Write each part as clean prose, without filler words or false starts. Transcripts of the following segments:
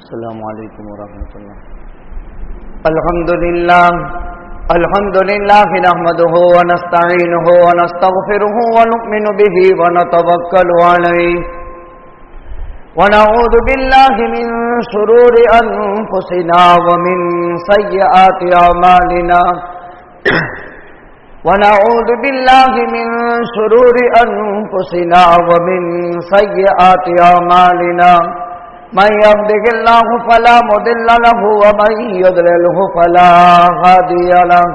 السلام علیکم ورحمۃ اللہ. الحمد للہ نحمده ونستعینه ونستغفره ونؤمن به ونتوکل علیہ ونعوذ باللہ من شرور انفسنا ومن سیئات اعمالنا ونعوذ باللہ من شرور انفسنا ومن سیئات اعمالنا من يهده الله فلا مضل له ومن يضلله فلا هادي له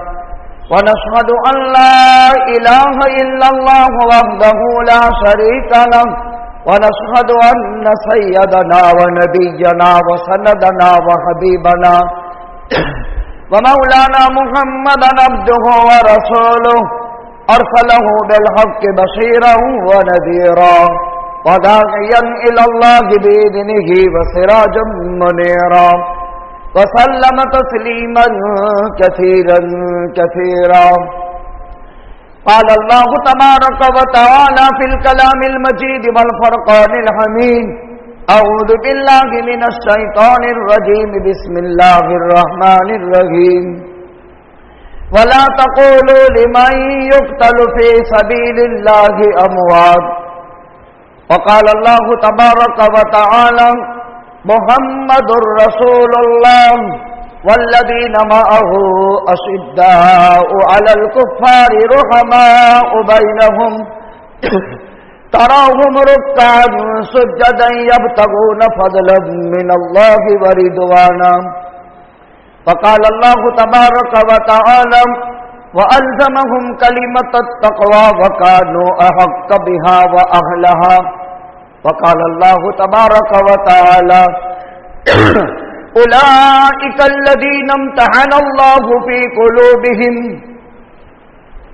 ونشهد أن لا إله إلا الله وحده لا شريك له ونشهد أن سيدنا ونبينا وسندنا وحبيبنا ومولانا محمدا عبده ورسوله أرسله بالحق بشيرا ونذيرا وداعيا إلى الله بإذنه وسراجا منيرا وسلم تسليما كثيرا كثيرا. قال الله تبارك وتعالى في الكلام المجيد والفرقان الحميد: أعوذ بالله من الشيطان الرجيم بسم الله الرحمن الرحيم. ولا تقولوا لمن يقتل في سبيل الله أموات. وقال الله تبارك وتعالى: محمد رسول الله والذين معه أشداء على الكفار رحماء بينهم تراهم ركعا سجدا يبتغون فضلا من الله ورضوانا. وقال الله تبارك وتعالى: وألزمهم كلمة التقوى وكانوا أحق بها وأهلها. وقال الله تبارك وتعالى: أولئك الذين امتحن الله في قلوبهم.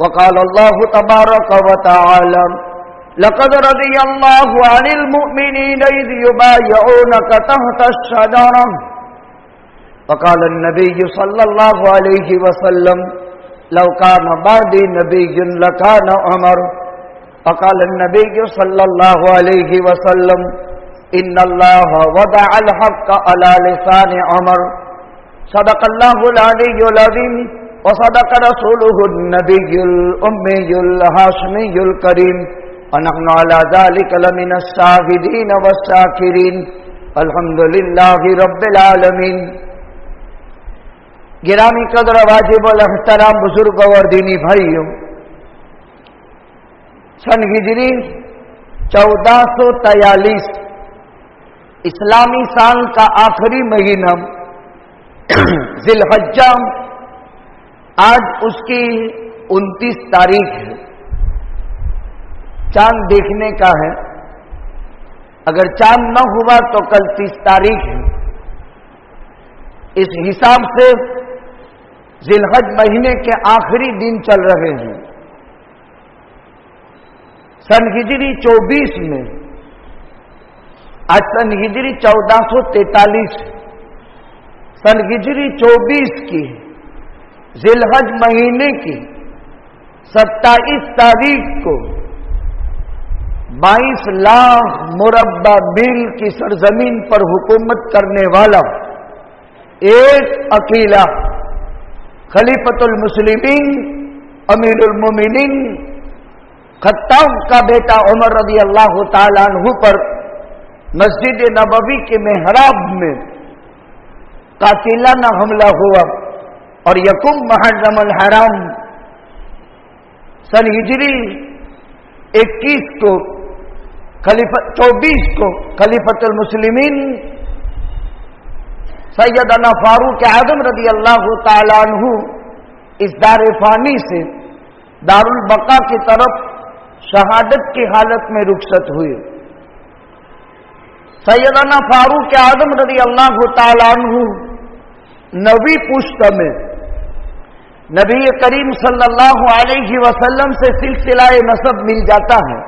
وقال الله تبارك وتعالى: لقد رضي الله عن المؤمنين إذ يبايعونك تحت الشجرة. وقال النبي صلى الله عليه وسلم: لو كان بعدي نبي لكان عمر. وقال النبي صلى الله عليه وسلم: إن الله وضع الحق على لسان عمر. صدق الله العلي العظيم وصدق رسوله النبي الأمي الهاشمي الكريم ونحن على ذلك لمن الشاهدين والشاكرين الحمد لله رب العالمين. گرامی قدر واجب الاحترام بزرگوں اور دینی بھائیوں، سن ہجری 1443 اسلامی سال کا آخری مہینہ ذی الحجہ، آج اس کی 29 تاریخ ہے. چاند دیکھنے کا ہے. اگر چاند نہ ہوا تو کل 30 تاریخ ہے. اس حساب سے ذی الحج مہینے کے آخری دن چل رہے ہیں. سن ہجری 24 میں، آج سن ہجری 1443، سن ہجری 24 کی ذی الحج مہینے کی 27 تاریخ کو 22 لاکھ مربع میل کی سرزمین پر حکومت کرنے والا ایک اکیلا خلیفۃ المسلمین امیر المومنین خطاب کا بیٹا عمر رضی اللہ تعالیٰ عنہ پر مسجد نبوی کے محراب میں قاتلانہ حملہ ہوا اور یکم محرم الحرام سن ہجری 21 کو 24 کو خلیفۃ المسلمین سیدنا فاروق اعظم رضی اللہ تعالیٰ عنہ اس دار فانی سے دار البقاء کی طرف شہادت کی حالت میں رخصت ہوئے. سیدنا فاروق اعظم رضی اللہ تعالیٰ عنہ 9ویں پشت میں نبی کریم صلی اللہ علیہ وسلم سے سلسلہ نسب مل جاتا ہے.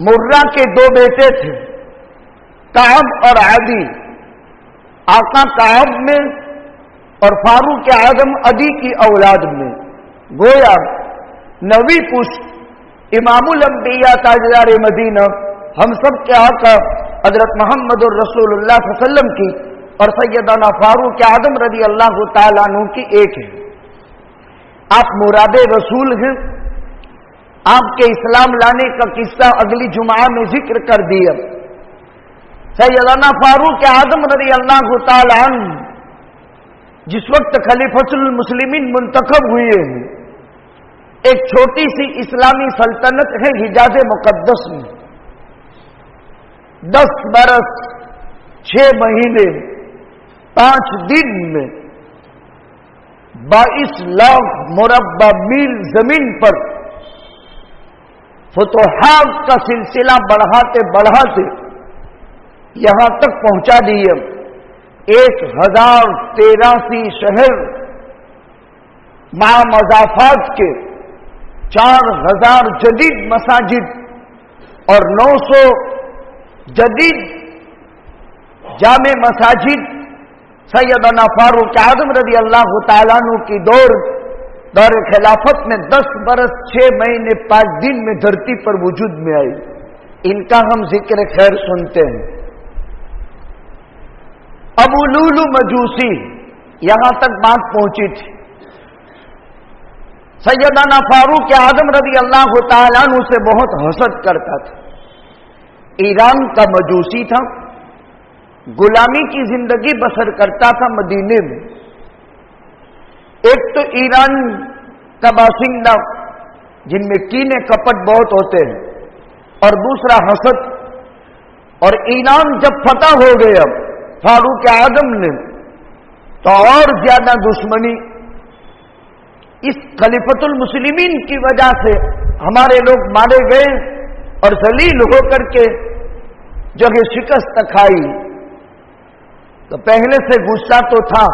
مرہ کے 2 بیٹے تھے، کعب اور عدی. آقا کعب میں اور فاروق اعظم عدی کی اولاد میں. گویا 9ویں پشت امام الانبیاء تاجدار مدینہ ہم سب کے آقا حضرت محمد الرسول اللہ صلی اللہ علیہ وسلم کی اور سیدنا فاروق اعظم رضی اللہ تعالیٰ عنہ کی ایک ہے. آپ مراد رسول ہیں. آپ کے اسلام لانے کا قصہ اگلی جمعہ میں ذکر کر دیا. سیدنا فاروق اعظم رضی اللہ تعالیٰ عنہ جس وقت خلیفۃ المسلمین منتخب ہوئے ہیں، ایک چھوٹی سی اسلامی سلطنت ہے حجاز مقدس میں. 10 برس 6 مہینے 5 دن میں 22 لاکھ مربع میل زمین پر فتوحات کا سلسلہ بڑھاتے بڑھاتے یہاں تک پہنچا دیے. 1083 شہر مع مضافات کے 4000 جدید مساجد اور 900 جدید جامع مساجد سیدنا فاروق اعظم رضی اللہ تعالیٰ عنہ کی دور خلافت میں 10 برس 6 مہینے 5 دن میں دھرتی پر وجود میں آئی. ان کا ہم ذکر خیر سنتے ہیں. ابو لولو مجوسی یہاں تک بات پہنچی تھی. سیدنا فاروق اعظم رضی اللہ تعالیٰ عنہ سے بہت حسد کرتا تھا. ایران کا مجوسی تھا، غلامی کی زندگی بسر کرتا تھا مدینے میں. ایک تو ایران کا باشندہ جن میں کینے کپٹ بہت ہوتے ہیں، اور دوسرا حسد. اور ایران جب فتح ہو گیا فاروق اعظم نے تو اور زیادہ دشمنی. اس خلیفۃ المسلمین کی وجہ سے ہمارے لوگ مارے گئے اور ذلیل ہو کر کے جگہ شکست کھائی. تو پہلے سے غصہ تو تھا،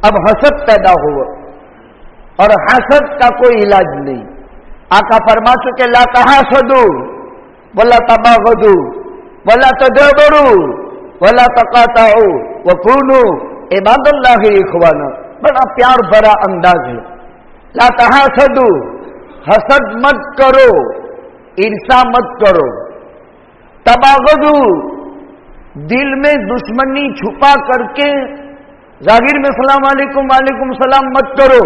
اب حسد پیدا ہوا، اور حسد کا کوئی علاج نہیں. آقا فرما چکے لا تحاسدوا ولا تباغضوا ولا تدابروا ولا تقاطعوا وكونوا عباد اللہ اخوانا. بڑا پیار بھرا انداز ہے. لا تحاسدوا، حسد مت کرو، عرصہ مت کرو. تباغضوا، دل میں دشمنی چھپا کر کے ظاہر میں السلام علیکم وعلیکم السلام مت کرو.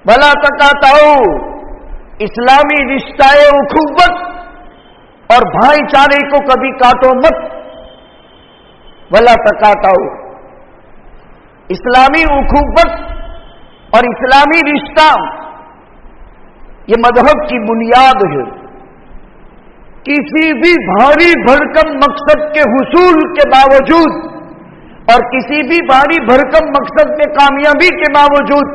ولا تقاطعوا، اسلامی رشتہ اخوت اور بھائی چارے کو کبھی کاٹو مت. ولا تقاطعوا، اسلامی اخوت اور اسلامی رشتہ یہ مذہب کی بنیاد ہے. کسی بھی بھاری بھرکم مقصد کے حصول کے باوجود اور کسی بھی بھاری بھرکم مقصد میں کامیابی کے باوجود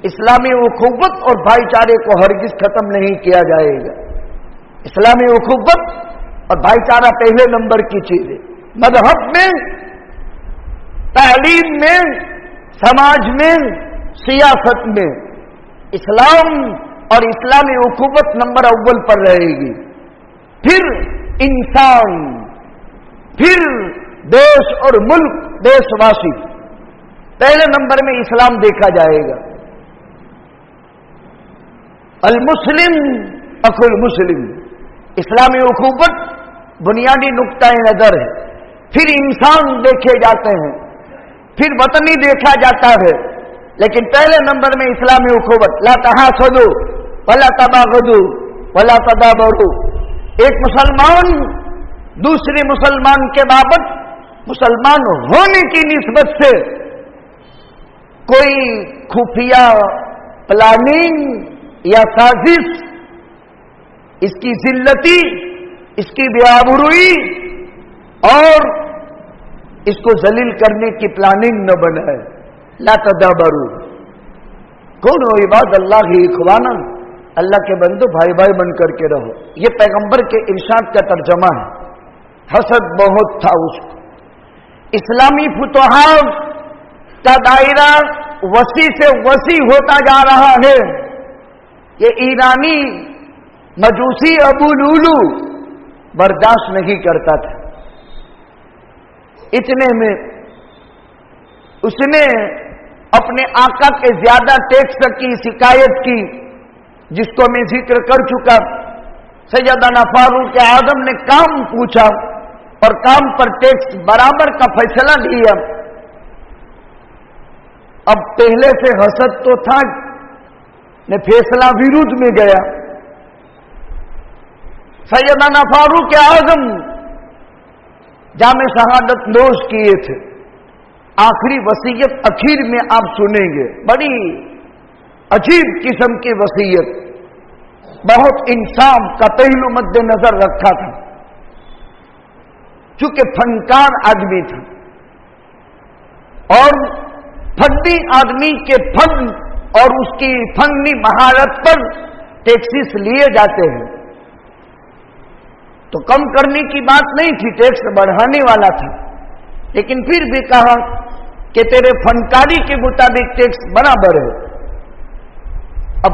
اسلامی اخوت اور بھائی چارے کو ہرگز ختم نہیں کیا جائے گا. اسلامی اخوت اور بھائی چارہ پہلے نمبر کی چیز ہے. مذہب میں، تعلیم میں، سماج میں، سیاست میں اسلام اور اسلامی اخوت نمبر اول پر رہے گی. پھر انسان، پھر دیش اور ملک، دیش واسی. پہلے نمبر میں اسلام دیکھا جائے گا. المسلم اخو المسلم، اسلامی اخوت بنیادی نقطۂ نظر ہے. پھر انسان دیکھے جاتے ہیں، پھر وطنی دیکھا جاتا ہے، لیکن پہلے نمبر میں اسلامی اخوت. لا تحاسدوا ولا تباغضوا ولا تدابروا. ایک مسلمان دوسرے مسلمان کے بابت مسلمان ہونے کی نسبت سے کوئی خفیہ پلاننگ یا سازش، اس کی ذلتی، اس کی بے آبروئی اور اس کو ذلیل کرنے کی پلاننگ نہ بنائے. لا تدابروا، کونوا عباد اللہ اخوانا، اللہ کے بندو بھائی بھائی بن کر کے رہو. یہ پیغمبر کے ارشاد کا ترجمہ ہے. حسد بہت تھا اس کو. اسلامی فتوحات کا دائرہ وسیع سے وسیع ہوتا جا رہا ہے. یہ ایرانی مجوسی ابو لولو برداشت نہیں کرتا تھا. اتنے میں اس نے اپنے آقا کے زیادہ ٹیکس کی شکایت کی، جس کو میں ذکر کر چکا. سیدنا فاروق اعظم نے کام پوچھا اور کام پر ٹیکس برابر کا فیصلہ لیا. اب پہلے سے حسد تو تھا نے فیصلہ ورودھ میں گیا. سیدنا فاروق اعظم جامع شہادت نوش کیے تھے. آخری وصیت اخیر میں آپ سنیں گے، بڑی عجیب قسم کی وصیت، بہت انصاف کا پہلو مد نظر رکھا تھا. چونکہ فنکار آدمی تھا اور فنی آدمی کے فن اور اس کی فنی مہارت پر ٹیکسز لیے جاتے ہیں، تو کم کرنے کی بات نہیں تھی، ٹیکس بڑھانے والا تھا. لیکن پھر بھی کہا کہ تیرے فنکاری کے مطابق ٹیکس برابر ہے. اب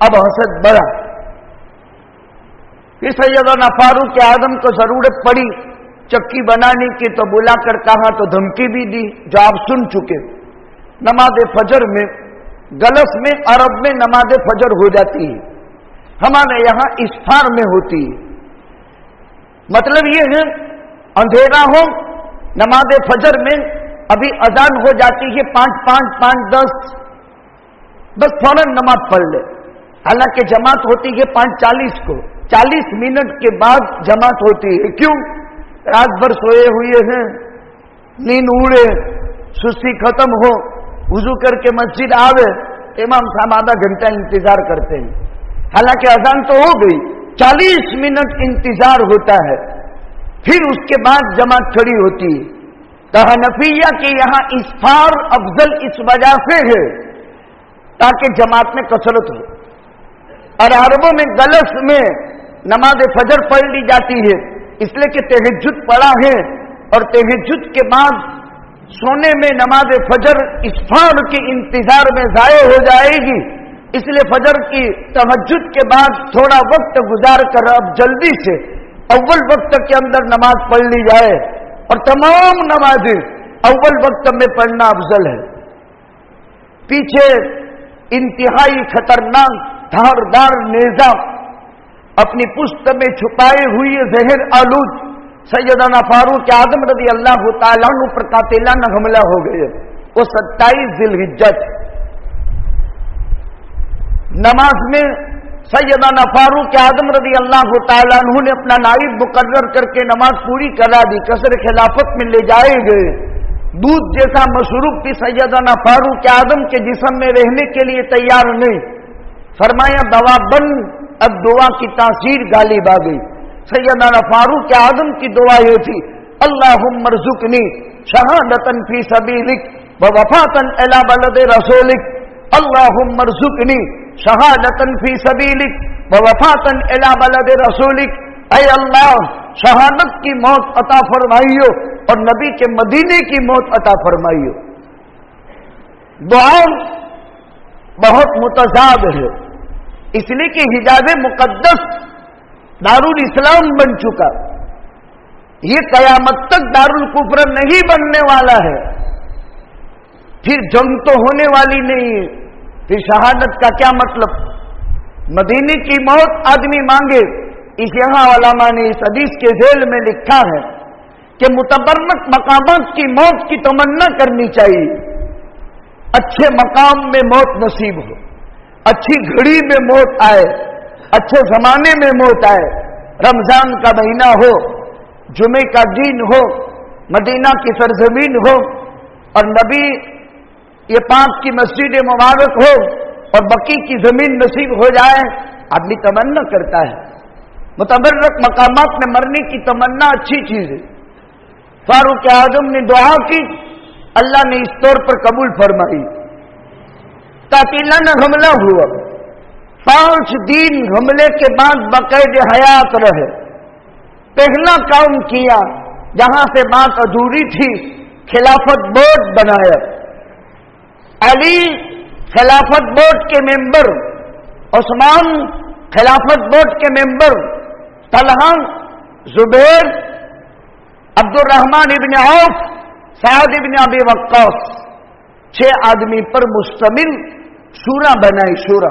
اب حسد بڑھا. پھر سیدنا فاروق اعظم کو ضرورت پڑی چکی بنانے کی، تو بلا کر کہا تو دھمکی بھی دی جو آپ سن چکے. نماز فجر میں گلف میں عرب میں نماز فجر ہو جاتی ہے، ہمارے یہاں اسفار میں ہوتی ہے. مطلب یہ ہے اندھیرا ہو، نماز فجر میں ابھی اذان ہو جاتی ہے 5:05 بس فوراً نماز پڑھ لے. حالانکہ جماعت ہوتی ہے 5:40 کو، 40 منٹ کے بعد جماعت ہوتی ہے. کیوں؟ رات بھر سوئے ہوئے ہیں، نیند اڑے، سستی ختم ہو، وضو کر کے مسجد آوے، امام صاحب آدھا گھنٹہ انتظار کرتے ہیں. حالانکہ اذان تو ہو گئی، 40 منٹ انتظار ہوتا ہے، پھر اس کے بعد جماعت کھڑی ہوتی ہے. تو حنفیہ کے یہاں اسفار افضل اس وجہ سے ہے تاکہ جماعت میں کثرت ہو. اور عربوں میں گلس میں نماز فجر پڑھ لی جاتی ہے اس لیے کہ تہجد پڑھا ہے، اور تہجد کے بعد سونے میں نماز فجر اسفار کے انتظار میں ضائع ہو جائے گی. اس لیے فجر کی تہجد کے بعد تھوڑا وقت گزار کر اب جلدی سے اول وقت کے اندر نماز پڑھ لی جائے، اور تمام نمازیں اول وقت میں پڑھنا افضل ہے. پیچھے انتہائی خطرناک دھاردار نیزہ اپنی پشت میں چھپائے ہوئے زہر آلود سیدنا فاروق اعظم رضی اللہ تعالیٰ عنہ پر قاتلانہ حملہ ہو گئے. وہ 27 ذی الحجہ. نماز میں سیدنا فاروق اعظم رضی اللہ تعالیٰ عنہ نے اپنا نائب مقرر کر کے نماز پوری کرا دی. قصر خلافت میں لے جائے گئے. دودھ جیسا مشروب بھی سیدنا فاروق اعظم کے جسم میں رہنے کے لیے تیار نہیں. فرمایا دوا بند، اب دعا کی تاثیر غالب آ گئی. سیدنا فاروق اعظم کی دعا یہ تھی، اللہم ارزقنی شہادتن فی سبیلک ووفاتن الی بلد رسولک. اللہم ارزقنی شہادتن فی سبیلک ووفاتن الی بلد رسولک. اے اللہ شہادت کی موت عطا فرمائیو اور نبی کے مدینے کی موت عطا فرمائیو. دعا بہت متضاد ہے، اس لیے کہ حجاز مقدس دارالاسلام بن چکا، یہ قیامت تک دارالکفر نہیں بننے والا ہے. پھر جنگ تو ہونے والی نہیں ہے، پھر شہادت کا کیا مطلب؟ مدینے کی موت آدمی مانگے. اس یہاں علماء نے اس حدیث کے ذیل میں لکھا ہے کہ متبرک مقامات کی موت کی تمنا کرنی چاہیے. اچھے مقام میں موت نصیب ہو، اچھی گھڑی میں موت آئے، اچھے زمانے میں موت آئے. رمضان کا مہینہ ہو، جمعے کا دن ہو، مدینہ کی سرزمین ہو، اور نبی یہ پاک کی مسجد مبارک ہو، اور بقی کی زمین نصیب ہو جائے. آدمی تمنا کرتا ہے. متبرک مقامات میں مرنے کی تمنا اچھی چیز ہے. فاروق اعظم نے دعا کی، اللہ نے اس طور پر قبول فرمائی. قاتلانہ حملہ ہوا، 5 دن حملے کے بعد باقاعدہ حیات رہے. پہلا کام کیا، جہاں سے بات ادھوری تھی، خلافت بورڈ بنایا. علی خلافت بورڈ کے ممبر، عثمان خلافت بورڈ کے ممبر، طلحہ، زبیر، عبد الرحمن ابن عوف، سعد ابن ابی وقاص، 6 آدمی پر مشتمل شورا بنائی. شورا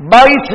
22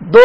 2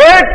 1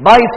22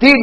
3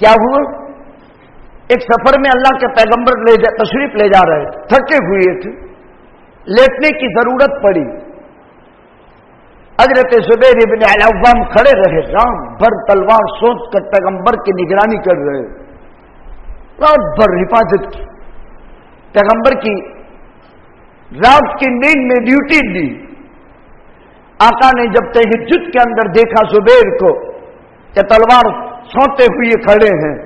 کیا ہوا؟ ایک سفر میں اللہ کے پیغمبر تشریف لے جا رہے تھے، تھکے ہوئے تھے، لیٹنے کی ضرورت پڑی۔ حضرت زبیر ابن العوام کھڑے رہے، رات بھر تلوار سوچ کر پیغمبر کی نگرانی کر رہے، رات بھر حفاظت کی، پیغمبر کی رات کی نیند میں ڈیوٹی دی۔ آقا نے جب تہجد کے اندر دیکھا زبیر کو کہ تلوار سوتے ہوئے کھڑے ہیں،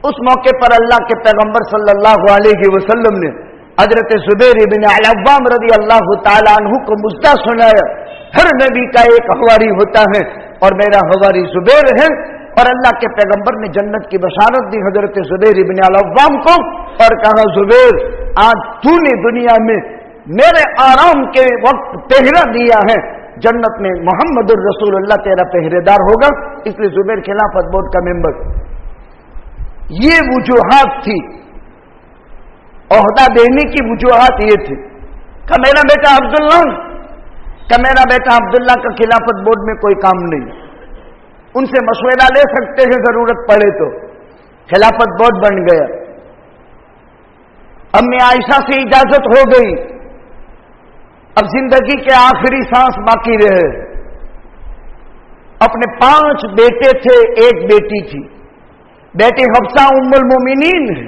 اس موقع پر اللہ کے پیغمبر صلی اللہ علیہ وسلم نے حضرت زبیر ابن العوام رضی اللہ تعالیٰ عنہ کو مژدہ سنایا۔ ہر نبی کا ایک حواری ہوتا ہے اور میرا حواری زبیر ہے، اور اللہ کے پیغمبر نے جنت کی بشارت دی حضرت زبیر ابن العوام کو اور کہا زبیر آج تو نے دنیا میں میرے آرام کے وقت پہرا دیا ہے، جنت میں محمد الرسول اللہ تیرا پہرے دار ہوگا، اس لیے زبیر خلافت بورڈ کا ممبر۔ یہ وجوہات تھی، عہدہ دینے کی وجوہات یہ تھی کہ میرا بیٹا عبداللہ کا خلافت بورڈ میں کوئی کام نہیں، ان سے مشورہ لے سکتے ہیں ضرورت پڑے تو۔ خلافت بورڈ بن گیا، امی عائشہ سے اجازت ہو گئی، اب زندگی کے آخری سانس باقی رہے۔ اپنے 5 بیٹے تھے، ایک بیٹی تھی، بیٹی حفصہ ام المومنین ہے،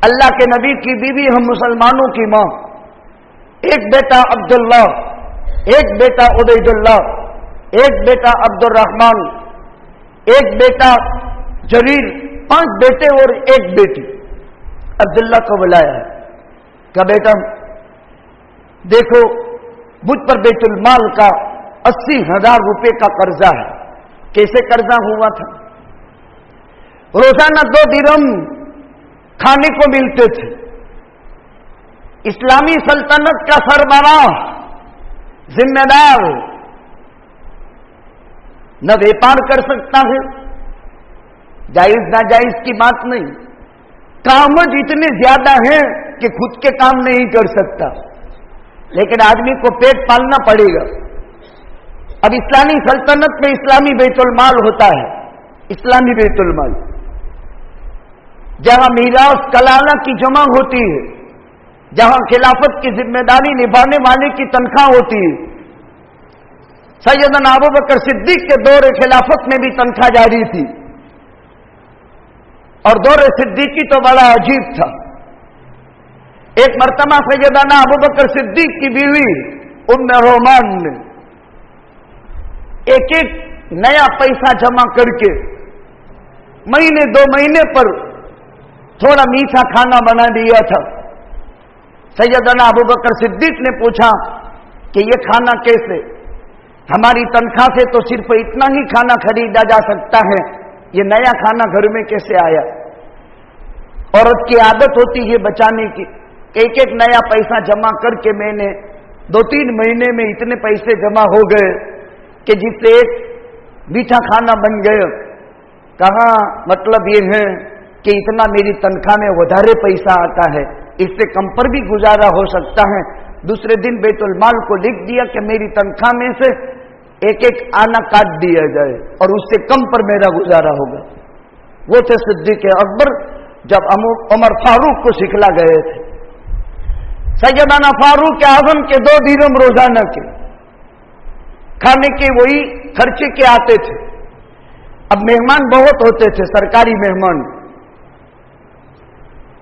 اللہ کے نبی کی بیوی، ہم مسلمانوں کی ماں۔ ایک بیٹا عبداللہ، ایک بیٹا عبید اللہ، ایک بیٹا عبد الرحمن، ایک بیٹا جریر، 5 بیٹے اور ایک بیٹی۔ عبداللہ کو بلایا کہ بیٹا دیکھو مجھ پر بیت المال کا 80,000 روپے کا قرضہ ہے۔ کیسے قرضہ ہوا تھا؟ روزانہ 2 درہم کھانے کو ملتے تھے۔ اسلامی سلطنت کا سربراہ، ذمہ دار، نہ ویپار کر سکتا ہے، جائز ناجائز کی بات نہیں، کامج اتنے زیادہ ہیں کہ خود کے کام نہیں کر سکتا، لیکن آدمی کو پیٹ پالنا پڑے گا۔ اب اسلامی سلطنت میں اسلامی بیت المال ہوتا ہے، اسلامی بیت المال جہاں میراث کلالہ کی جمع ہوتی ہے، جہاں خلافت کی ذمہ داری نبھانے والے کی تنخواہ ہوتی ہے۔ سیدنا ابوبکر صدیق کے دور خلافت میں بھی تنخواہ جاری تھی، اور دور صدیقی تو بڑا عجیب تھا۔ ایک مرتبہ سیدنا ابوبکر صدیق کی بیوی ام رومان نے ایک نیا پیسہ جمع کر کے مہینے 2 مہینے پر تھوڑا میٹھا کھانا بنا دیا تھا۔ سیدنا ابوبکر صدیق نے پوچھا کہ یہ کھانا کیسے؟ ہماری تنخواہ سے تو صرف اتنا ہی کھانا خریدا جا سکتا ہے، یہ نیا کھانا گھر میں کیسے آیا؟ عورت کی عادت ہوتی ہے بچانے کی، ایک نیا پیسہ جمع کر کے میں نے 2-3 مہینے میں اتنے پیسے جمع ہو گئے کہ جس سے ایک میٹھا کھانا بن گیا۔ کہاں مطلب یہ ہے کہ اتنا میری تنخواہ میں وڈھارے پیسہ آتا ہے، اس سے کم پر بھی گزارا ہو سکتا ہے۔ دوسرے دن بیت المال کو لکھ دیا کہ میری تنخواہ میں سے ایک آنا کاٹ دیا جائے اور اس سے کم پر میرا گزارا ہوگا۔ وہ تھے صدیق اکبر، جب عمر فاروق کو سکھلا گئے تھے۔ سیدنا فاروق اعظم کے 2 درہم روزانہ کے کھانے کے وہی خرچے کے آتے تھے۔ اب مہمان بہت ہوتے تھے، سرکاری مہمان۔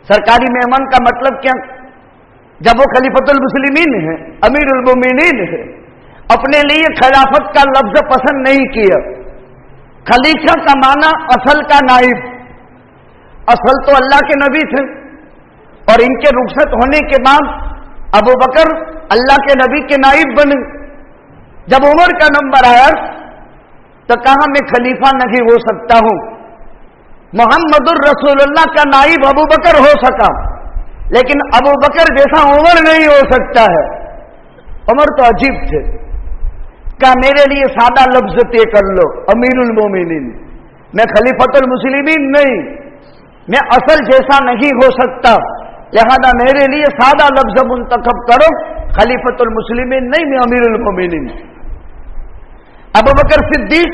سرکاری مہمان کا مطلب کیا؟ جب وہ خلیفۃ المسلمین ہے، امیر المومنین ہے، اپنے لیے خلافت کا لفظ پسند نہیں کیا۔ خلیفہ کا معنی اصل کا نائب، اصل تو اللہ کے نبی تھے، اور ان کے رخصت ہونے کے بعد ابو بکر اللہ کے نبی کے نائب بنے۔ جب عمر کا نمبر آیا تو کہا میں خلیفہ نہیں ہو سکتا ہوں، محمد الرسول اللہ کا نائب ابو بکر ہو سکا، لیکن ابو بکر جیسا عمر نہیں ہو سکتا ہے۔ عمر تو عجیب تھے، کہا میرے لیے سادہ لفظ طے کر لو، امیر المومنین، میں خلیفۃ المسلمین نہیں، میں اصل جیسا نہیں ہو سکتا، لہذا میرے لیے سادہ لفظ منتخب کرو، خلیفۃ المسلمین نہیں، میں امیر المومنین۔ ابو بکر صدیق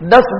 10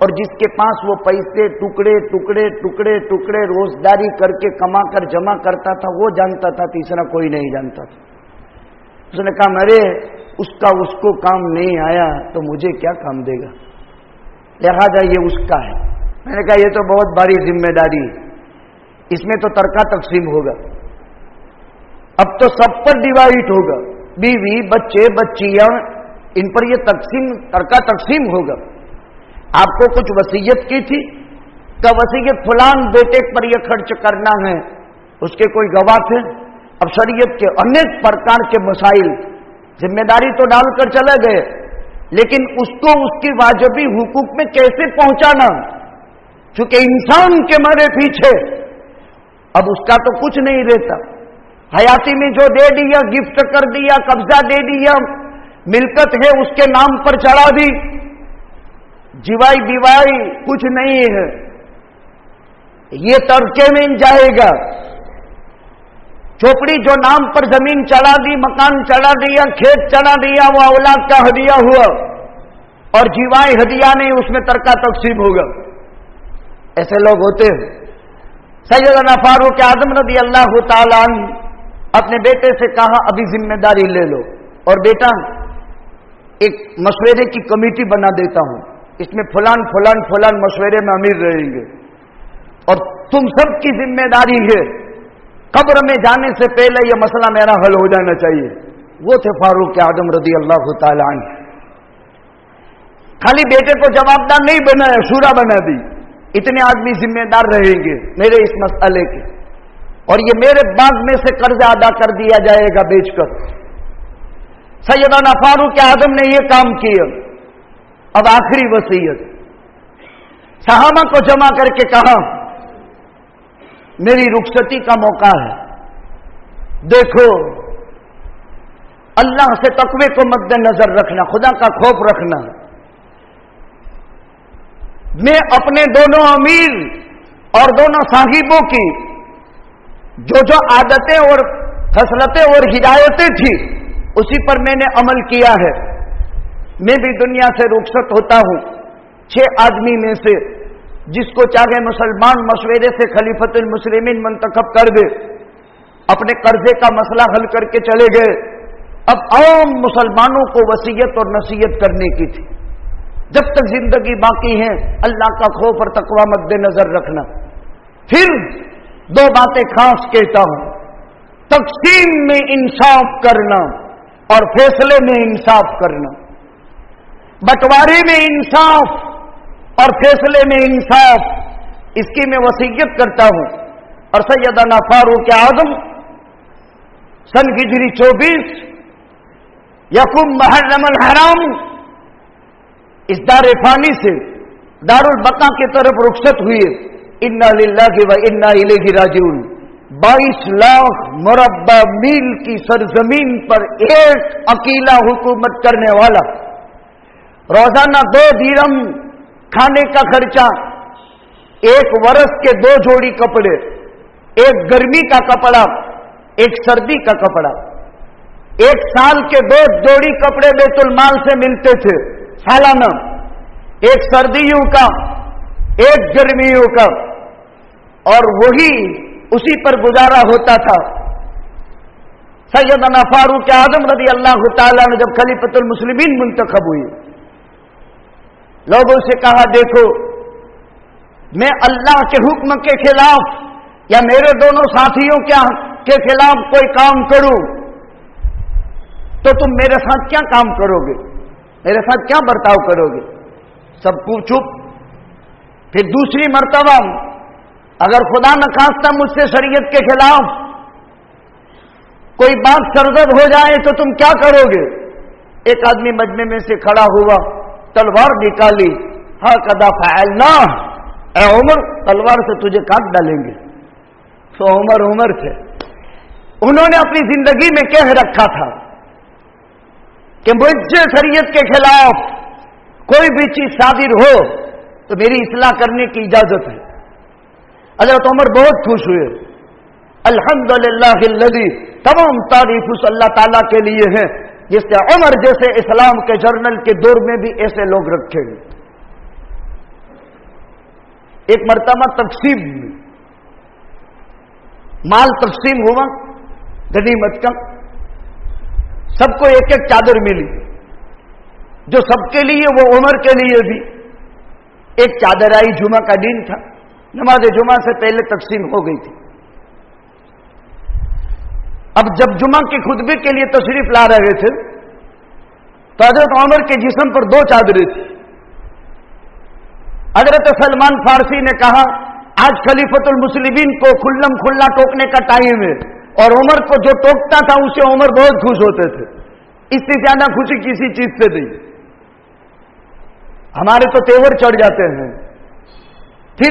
اور جس کے پاس وہ پیسے ٹکڑے ٹکڑے ٹکڑے ٹکڑے روزداری کر کے کما کر جمع کرتا تھا وہ جانتا تھا، تیسرا کوئی نہیں جانتا تھا۔ اس نے کہا مرے اس کو کام نہیں آیا تو مجھے کیا کام دے گا، لہذا یہ اس کا ہے۔ میں نے کہا یہ تو بہت بڑی ذمہ داری ہے، اس میں تو ترکہ تقسیم ہوگا، اب تو سب پر ڈیوائڈ ہوگا، بیوی بچے بچیاں ان پر یہ ترکہ تقسیم ہوگا۔ آپ کو کچھ وصیت کی تھی کہ وصیت فلان بیٹے پر یہ خرچ کرنا ہے، اس کے کوئی گواہ تھے؟ اب شریعت کے انیک پرکار کے مسائل ذمہ داری تو ڈال کر چلے گئے، لیکن اس کو اس کی واجبی حقوق میں کیسے پہنچانا، چونکہ انسان کے مرے پیچھے اب اس کا تو کچھ نہیں رہتا۔ حیاتی میں جو دے دیا، گفٹ کر دیا، قبضہ دے دیا، ملکت ہے اس کے نام پر چڑھا دی، جیوائی بیوائی کچھ نہیں ہے، یہ ترکے میں جائے گا۔ چوپڑی جو نام پر زمین چڑھا دی، مکان چڑھا دیا، کھیت چڑھا دیا، وہ اولاد کا ہدیہ ہوا، اور جیوائی ہدیہ نہیں، اس میں ترکہ تقسیم ہوگا۔ ایسے لوگ ہوتے ہیں۔ سیدنا فاروق اعظم رضی اللہ تعالیٰ عنہ اپنے بیٹے سے کہا ابھی ذمہ داری لے لو، اور بیٹا ایک مشورے کی کمیٹی بنا دیتا ہوں، اس میں فلان فلان فلان مشورے میں امیر رہیں گے، اور تم سب کی ذمہ داری ہے قبر میں جانے سے پہلے یہ مسئلہ میرا حل ہو جانا چاہیے۔ وہ تھے فاروق اعظم رضی اللہ تعالیٰ عنہ۔ خالی بیٹے کو جوابدار نہیں بنایا، شورا بنا دی، اتنے آدمی ذمہ دار رہیں گے میرے اس مسئلے کے، اور یہ میرے باغ میں سے قرض ادا کر دیا جائے گا بیچ کر۔ سیدنا فاروق اعظم نے یہ کام کیا۔ اب آخری وصیت، صحابہ کو جمع کر کے کہا میری رخصتی کا موقع ہے، دیکھو اللہ سے تقوی کو مد نظر رکھنا، خدا کا خوف رکھنا۔ میں اپنے دونوں امیر اور دونوں صاحبوں کی جو عادتیں اور خصلتیں اور ہدایتیں تھی اسی پر میں نے عمل کیا ہے۔ میں بھی دنیا سے رخصت ہوتا ہوں، 6 آدمی میں سے جس کو چاہے مسلمان مشورے سے خلیفۃ المسلمین منتخب کر دے، اپنے قرضے کا مسئلہ حل کر کے چلے گئے۔ اب عام مسلمانوں کو وصیت اور نصیحت کرنے کی تھی، جب تک زندگی باقی ہے اللہ کا خوف اور تقوی مد نظر رکھنا۔ پھر 2 باتیں خاص کہتا ہوں، تقسیم میں انصاف کرنا اور فیصلے میں انصاف کرنا، بٹوارے میں انصاف اور فیصلے میں انصاف، اس کی میں وصیت کرتا ہوں۔ اور سیدنا فاروق اعظم سن ہجری 24 یکم محرم الحرام اس دار فانی سے دار البقا کی طرف رخصت ہوئے۔ انا للہ و انا الیہ راجعون۔ 22 لاکھ مربع میل کی سرزمین پر ایک اکیلا حکومت کرنے والا، روزانہ 2 درہم کھانے کا خرچہ، 1 برس کے 2 جوڑی کپڑے، 1 گرمی کا کپڑا، 1 سردی کا کپڑا، 1 سال کے 2 جوڑی کپڑے بیت المال سے ملتے تھے سالانہ، 1 سردیوں کا 1 گرمیوں کا، اور وہی اسی پر گزارا ہوتا تھا۔ سیدنا فاروق اعظم رضی اللہ تعالیٰ نے جب خلیفۃ المسلمین منتخب ہوئی، لوگوں سے کہا دیکھو میں اللہ کے حکم کے خلاف یا میرے دونوں ساتھیوں کے خلاف کوئی کام کروں تو تم میرے ساتھ کیا کام کرو گے، میرے ساتھ کیا برتاؤ کرو گے؟ سب کو چپ۔ پھر دوسری مرتبہ اگر خدا نخواستہ مجھ سے شریعت کے خلاف کوئی بات سرزد ہو جائے تو تم کیا کرو گے؟ ایک آدمی مجمع میں سے کھڑا ہوا، تلوار نکالی، ہاکذا فعلنا، اے عمر تلوار سے تجھے کاٹ ڈالیں گے۔ تو عمر تھے، انہوں نے اپنی زندگی میں کہہ رکھا تھا کہ مجھ سے شریعت کے خلاف کوئی بھی چیز صادر ہو تو میری اصلاح کرنے کی اجازت ہے۔ حضرت عمر بہت خوش ہوئے۔ الحمدللہ الذی، تمام تعریف اس اللہ تعالیٰ کے لیے ہے جس نے عمر جیسے اسلام کے جرنل کے دور میں بھی ایسے لوگ رکھے ہیں۔ ایک مرتبہ تقسیم میں مال تقسیم ہوا غنیمت کا، سب کو ایک ایک چادر ملی، جو سب کے لیے وہ عمر کے لیے بھی ایک چادر آئی۔ جمعہ کا دن تھا، نماز جمعہ سے پہلے تقسیم ہو گئی تھی۔ اب جب جمعہ کے خطبے کے لیے تشریف لا رہے تھے تو حضرت عمر کے جسم پر 2 چادریں تھیں۔ حضرت سلمان فارسی نے کہا آج خلیفۃ المسلمین کو کھلم کھلا ٹوکنے کا ٹائم ہے، اور عمر کو جو ٹوکتا تھا اسے عمر بہت خوش ہوتے تھے، اس سے زیادہ خوشی کسی چیز سے نہیں۔ ہمارے تو تیور چڑھ جاتے ہیں، پھر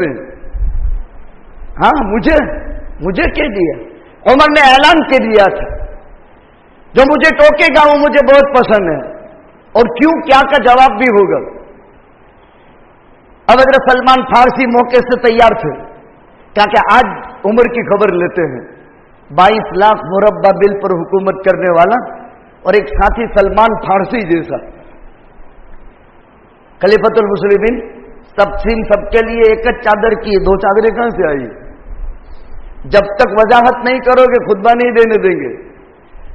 میں۔ ہاں مجھے کہہ دیا، عمر نے اعلان کے دیا تھا جو مجھے ٹوکے گا وہ مجھے بہت پسند ہے، اور کیوں کیا کا جواب بھی ہوگا۔ اب حضرت سلمان فارسی موقع سے تیار تھے، کہ آج عمر کی خبر لیتے ہیں۔ 22 لاکھ مربع بل پر حکومت کرنے والا اور ایک ساتھی سلمان فارسی جیسا، خلیفۃ المسلمین تقسیم سب کے لیے ایک چادر کی، 2 چادریں کہاں سے آئی؟ جب تک وضاحت نہیں کرو گے خطبہ نہیں دینے دیں گے۔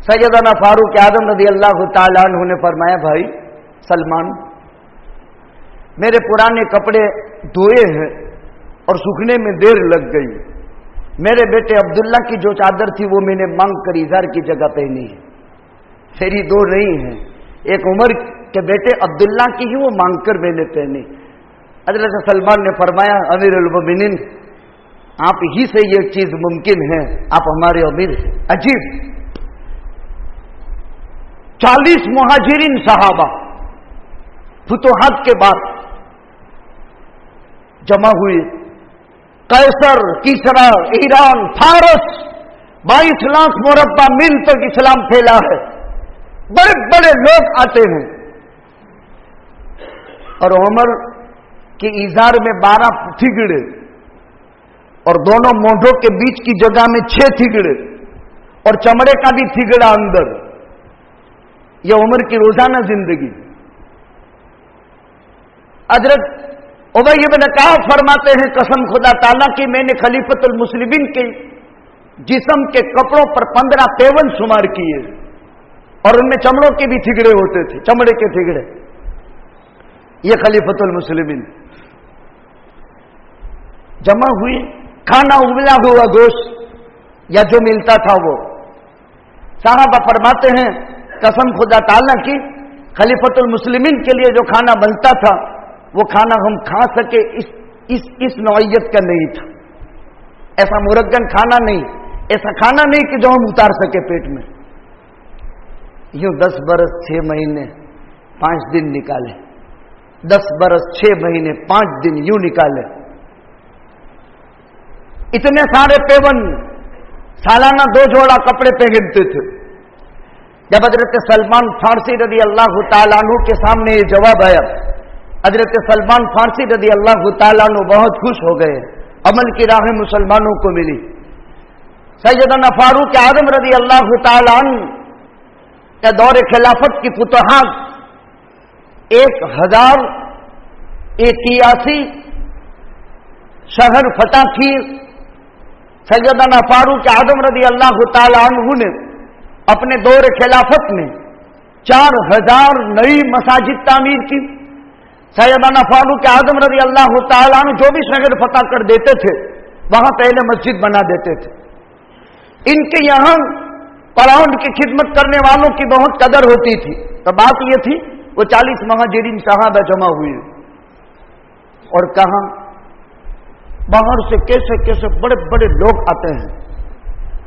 سیدنا فاروق اعظم رضی اللہ تعالیٰ عنہ نے فرمایا بھائی سلمان، میرے پرانے کپڑے دھوئے ہیں اور سوکھنے میں دیر لگ گئی، میرے بیٹے عبداللہ کی جو چادر تھی وہ میں نے مانگ کر اظہار کی جگہ پہنی ہے، میری 2 نہیں ہیں، ایک عمر کے بیٹے عبداللہ کی ہی وہ مانگ کر میں نے پہنی۔ حضرت سلمان نے فرمایا امیر المومنین آپ ہی سے یہ چیز ممکن ہے، آپ ہمارے امیر ہیں۔ عجیب، 40 مہاجرین صحابہ فتوحات کے بعد جمع ہوئے، قیصر، کسرا، ایران، فارس، 22 لاکھ مربع میل تک اسلام پھیلا ہے، بڑے بڑے لوگ آتے ہیں، اور عمر کے اظہار میں 12 تھگڑے اور دونوں مونڈوں کے بیچ کی جگہ میں 6 تھگڑے اور چمڑے کا بھی تھگڑا اندر، یہ عمر کی روزانہ زندگی۔ حضرت ابی بن کعب فرماتے ہیں قسم خدا تعالیٰ کی میں نے خلیفۃ المسلمین کے جسم کے کپڑوں پر 15 پیون شمار کیے، اور ان میں چمڑوں کے بھی تھگڑے ہوتے تھے، چمڑے کے تھگڑے۔ یہ خلیفۃ المسلمین جمع ہوئی، کھانا ابلا ہوا گوشت یا جو ملتا تھا وہ، صحابہ فرماتے ہیں قسم خدا تعالیٰ کی خلیفۃ المسلمین کے لیے جو کھانا بنتا تھا وہ کھانا ہم کھا سکے اس نوعیت کا نہیں تھا، ایسا مرگن کھانا نہیں، ایسا کھانا نہیں کہ جو ہم اتار سکے پیٹ میں۔ یوں 10 برس 6 مہینے 5 دن نکالے، 10 برس 6 مہینے 5 دن یوں نکالے، اتنے سارے پیون، سالانہ 2 جوڑا کپڑے پہنتے تھے۔ جب حضرت سلمان فارسی رضی اللہ تعالیٰ عنہ کے سامنے یہ جواب آیا، حضرت سلمان فارسی رضی اللہ تعالیٰ عنہ بہت خوش ہو گئے، عمل کی راہ مسلمانوں کو ملی۔ سیدنا فاروق اعظم رضی اللہ تعالیٰ عنہ کے دور خلافت کی فتوحات 1081 شہر فتح کی۔ سیدنا فاروق اعظم رضی اللہ تعالیٰ عنہ نے اپنے دور خلافت میں 4000 نئی مساجد تعمیر کی۔ سیدنا فاروق اعظم رضی اللہ تعالیٰ عنہ جو بھی شہر فتح کر دیتے تھے وہاں پہلے مسجد بنا دیتے تھے۔ ان کے یہاں پراؤنڈ کی خدمت کرنے والوں کی بہت قدر ہوتی تھی۔ تو بات یہ تھی وہ 40 مہاجرین صحابہ جمع ہوئے، اور کہاں باہر سے کیسے کیسے بڑے بڑے لوگ آتے ہیں،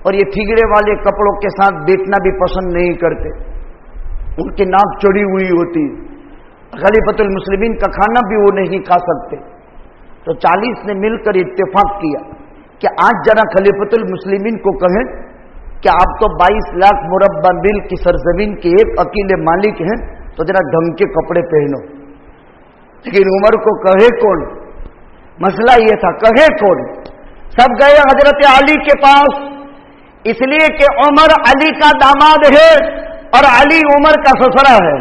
اور یہ تھگڑے والے کپڑوں کے ساتھ بیٹھنا بھی پسند نہیں کرتے، ان کی ناک چڑی ہوئی ہوتی، خلیفۃ المسلمین کا کھانا بھی وہ نہیں کھا سکتے۔ تو 40 نے مل کر اتفاق کیا کہ آج ذرا خلیفۃ المسلمین کو کہیں کہ آپ تو 22 لاکھ مربع میل کی سرزمین کے ایک اکیلے مالک ہیں، تو ذرا ڈھنگ کے کپڑے پہنو۔ لیکن عمر کو کہے کون؟ مسئلہ یہ تھا کہے کون؟ سب گئے حضرت علی کے پاس، اس لیے کہ عمر علی کا داماد ہے اور علی عمر کا سسرا ہے۔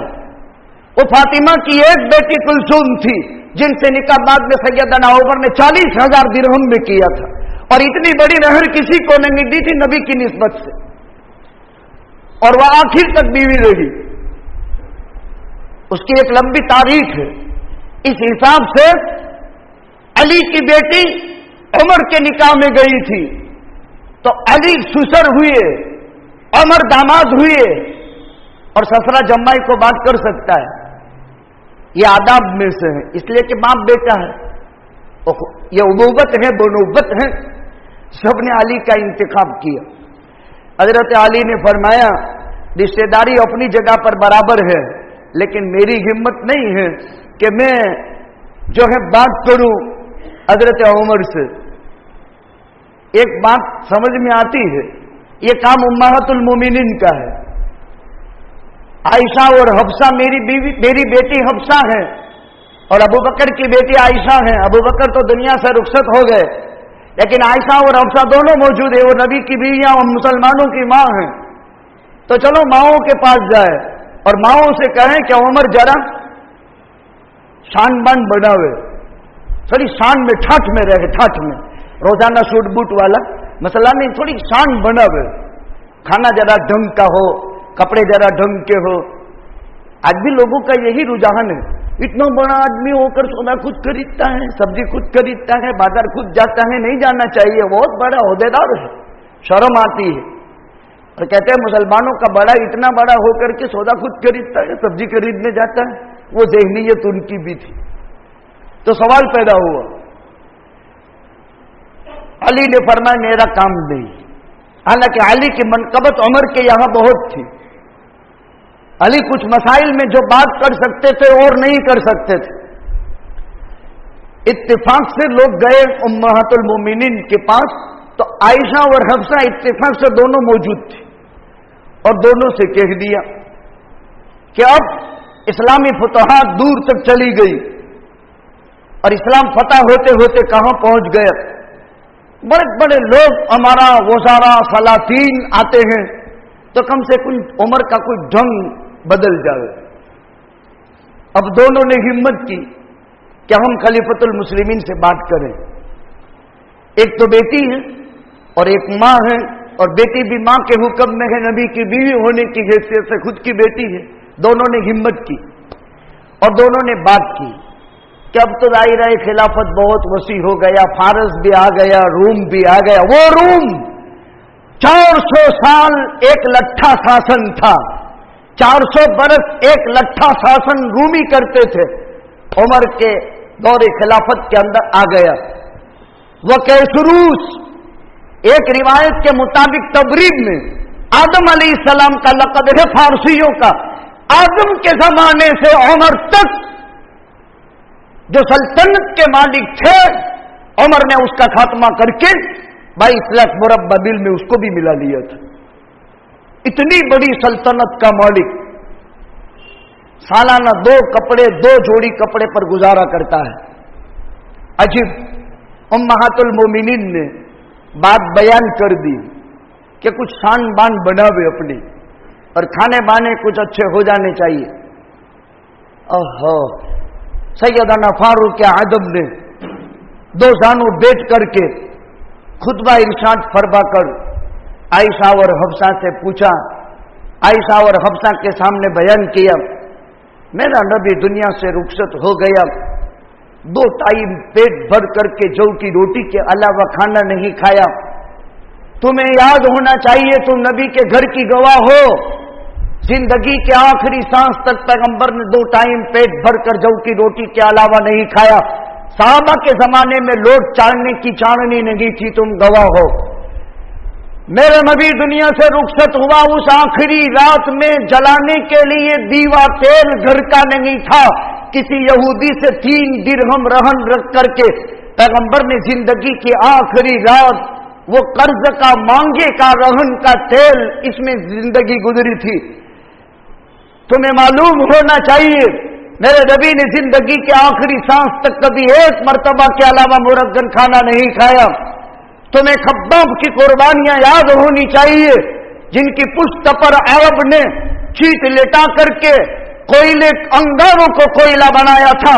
وہ فاطمہ کی ایک بیٹی کلثوم تھی، جن سے نکاح بعد میں سیدنا عمر نے 40,000 درہم میں کیا تھا، اور اتنی بڑی مہر کسی کو نہیں دی تھی نبی کی نسبت سے، اور وہ آخر تک بیوی رہی۔ اس کی ایک لمبی تاریخ ہے۔ اس حساب سے علی کی بیٹی عمر کے نکاح میں گئی تھی تو علی سسر ہوئے، عمر داماد ہوئے، اور سسرا جمائی کو بات کر سکتا ہے، یہ آداب میں سے ہے، اس لیے کہ باپ بیٹا ہے، یہ ابوت ہے، بنوبت ہے، سب نے علی کا انتخاب کیا۔ حضرت علی نے فرمایا رشتہ داری اپنی جگہ پر برابر ہے، لیکن میری ہمت نہیں ہے کہ میں جو ہے بات کروں حضرت عمر سے۔ ایک بات سمجھ میں آتی ہے، یہ کام امہات المومنین کا ہے۔ عائشہ اور حفصہ میری بیٹی حفصہ ہے، اور ابو بکر کی بیٹی عائشہ ہے۔ ابو بکر تو دنیا سے رخصت ہو گئے، لیکن عائشہ اور حفصہ دونوں موجود ہیں، وہ نبی کی بیویاں اور مسلمانوں کی ماں ہیں۔ تو چلو ماؤں کے پاس جائے اور ماؤں سے کہیں کہ عمر ذرا شان بان بناوے، تھوڑی شان میں ٹھاٹھ میں رہے، ٹھاٹھ میں، روزانہ سوٹ بوٹ والا مسئلہ نہیں، تھوڑی شان بناوے، کھانا ذرا ڈھنگ کا ہو، کپڑے ذرا ڈھنگ کے ہو۔ آج بھی لوگوں کا یہی رجحان ہے، اتنا بڑا آدمی ہو کر سونا خود خریدتا ہے، سبزی خود خریدتا ہے، بازار خود جاتا ہے، نہیں جانا چاہیے، بہت بڑا عہدیدار ہے، شرم آتی ہے۔ اور کہتے ہیں مسلمانوں کا بڑا اتنا بڑا ہو کر کے سودا خود خریدتا ہے، سبزی خریدنے جاتا ہے، وہ ذہنیت ان کی بھی تھی۔ تو سوال پیدا ہوا، علی نے فرمایا میرا کام نہیں، حالانکہ علی کی منقبت عمر کے یہاں بہت تھی۔ علی کچھ مسائل میں جو بات کر سکتے تھے اور نہیں کر سکتے تھے۔ اتفاق سے لوگ گئے امہات المومنین کے پاس، تو عائشہ اور حفصہ اتفاق سے دونوں موجود تھے، اور دونوں سے کہہ دیا کہ اب اسلامی فتوحات دور تک چلی گئی، اور اسلام فتح ہوتے ہوتے کہاں پہنچ گیا، بڑے بڑے لوگ ہمارا وزراء سلاطین آتے ہیں، تو کم سے کم عمر کا کوئی ڈھنگ بدل جائے۔ اب دونوں نے ہمت کی کہ ہم خلیفۃ المسلمین سے بات کریں۔ ایک تو بیٹی ہے اور ایک ماں ہے، اور بیٹی بھی ماں کے حکم میں ہے، نبی کی بیوی ہونے کی حیثیت سے خود کی بیٹی ہے۔ دونوں نے ہمت کی اور دونوں نے بات کی کہ اب تو دائرہ خلافت بہت وسیع ہو گیا، فارس بھی آ گیا، روم بھی آ گیا۔ وہ روم 400 سال ایک لٹھا شاسن تھا، 400 برس ایک لٹھا شاسن رومی کرتے تھے، عمر کے دور خلافت کے اندر آ گیا۔ وہ کیسروس، ایک روایت کے مطابق تبریب میں آدم علیہ السلام کا لقب ہے فارسیوں کا، آدم کے زمانے سے عمر تک جو سلطنت کے مالک تھے، عمر نے اس کا خاتمہ کر کے 22 لاکھ مربع میل میں اس کو بھی ملا لیا تھا۔ اتنی بڑی سلطنت کا مالک سالانہ 2 جوڑی کپڑے پر گزارا کرتا ہے۔ عجیب، امہات المومنین نے بات بیان کر دی کہ کچھ شان بان بناوے اپنی، اور کھانے بانے کچھ اچھے ہو جانے چاہیے۔ سیدنا فاروق اعظم نے 2 زانو بیٹھ کر کے خطبہ ارشاد فرما کر عائشہ اور حفصہ سے پوچھا، عائشہ اور حفصہ کے سامنے بیان کیا، میرا نبی دنیا سے رخصت ہو گیا، 2 ٹائم پیٹ بھر کر کے جو کی روٹی کے علاوہ کھانا نہیں کھایا۔ تمہیں یاد ہونا چاہیے تم نبی کے گھر کی گواہ ہو، زندگی کے آخری سانس تک پیغمبر نے 2 ٹائم پیٹ بھر کر جو کی روٹی کے علاوہ نہیں کھایا۔ صحابہ کے زمانے میں لوٹ چاڑنے کی چاندنی نہیں تھی، تم گواہ ہو۔ میرے نبی دنیا سے رخصت ہوا، اس آخری رات میں جلانے کے لیے دیوا تیل گھر کا نہیں تھا، کسی یہودی سے 3 درہم رہن رکھ کر کے پیغمبر نے زندگی کی آخری رات وہ قرض کا مانگے کا رہن کا تیل اس میں زندگی گزری تھی۔ تمہیں معلوم ہونا چاہیے میرے نبی نے زندگی کے آخری سانس تک کبھی 1 مرتبہ کے علاوہ مرغن کھانا نہیں کھایا۔ تمہیں خباب کی قربانیاں یاد ہونی چاہیے جن کی پشت پر عرب نے چیت لٹا کر کے کوئلے انگاروں کو کوئلہ بنایا تھا،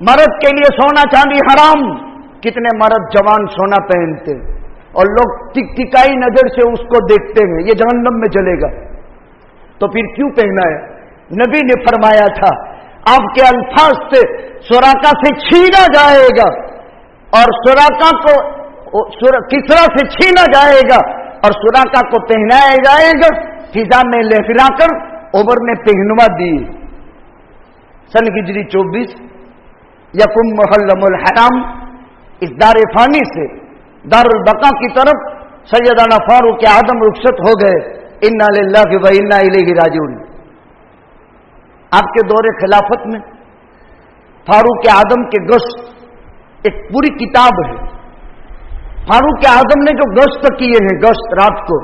مرد کے لیے سونا چاندی حرام. کتنے مرد جوان سونا پہنتے اور لوگ ٹک ٹکائی نظر سے اس کو دیکھتے ہیں، یہ جہنم میں جلے گا. تو پھر کیوں پہنا ہے؟ نبی نے فرمایا تھا آپ کے الفاظ سے سوراقا سے چھینا جائے گا اور سوراقا کو کسرا سے چھینا جائے گا اور سوراقا کو پہنایا جائے گا. فضا میں لہرا کر عمر نے پہنوا دی. سن ہجری 24 یکم محرم الحرام اس دار فانی سے دار البقا کی طرف سیدنا فاروق اعظم رخصت ہو گئے. انا للہ و انا الیہ راجعون. آپ کے دور خلافت میں فاروق اعظم کے گشت ایک پوری کتاب ہے. فاروق اعظم نے جو گشت کیے ہیں، گشت رات کو،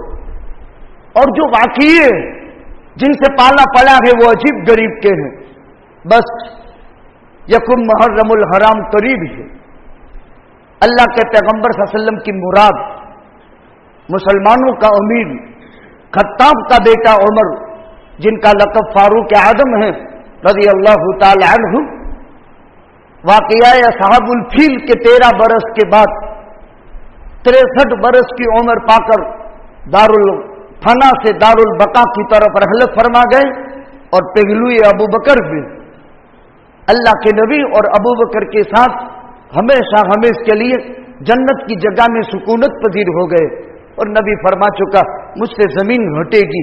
اور جو واقعے جن سے پالا پلا ہے وہ عجیب غریب کے ہیں. بس یکم محرم الحرام قریب ہے. اللہ کے پیغمبر صلی اللہ علیہ وسلم کی مراد مسلمانوں کا امیر خطاب کا بیٹا عمر، جن کا لقب فاروق اعظم ہے رضی اللہ تعالی عنہ، واقعہ اصحاب الفیل کے 13 برس کے بعد 63 برس کی عمر پا کر دار الفنا سے دار البقا کی طرف رحلت فرما گئے. اور پہلوئے ابو بکر بھی اللہ کے نبی اور ابو بکر کے ساتھ ہمیشہ ہمیش کے لیے جنت کی جگہ میں سکونت پذیر ہو گئے. اور نبی فرما چکا مجھ سے زمین ہٹے گی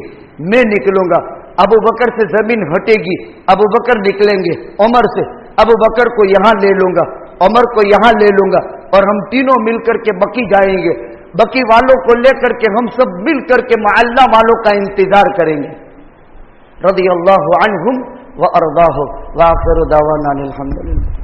میں نکلوں گا، ابو بکر سے زمین ہٹے گی ابو بکر نکلیں گے، عمر سے ابو بکر کو یہاں لے لوں گا، عمر کو یہاں لے لوں گا، اور ہم تینوں مل کر کے بقی جائیں گے. بقی والوں کو لے کر کے ہم سب مل کر کے معلّہ والوں کا انتظار کریں گے. رضی اللہ عنہم وارضاہ وآخر دعوانا الحمدللہ.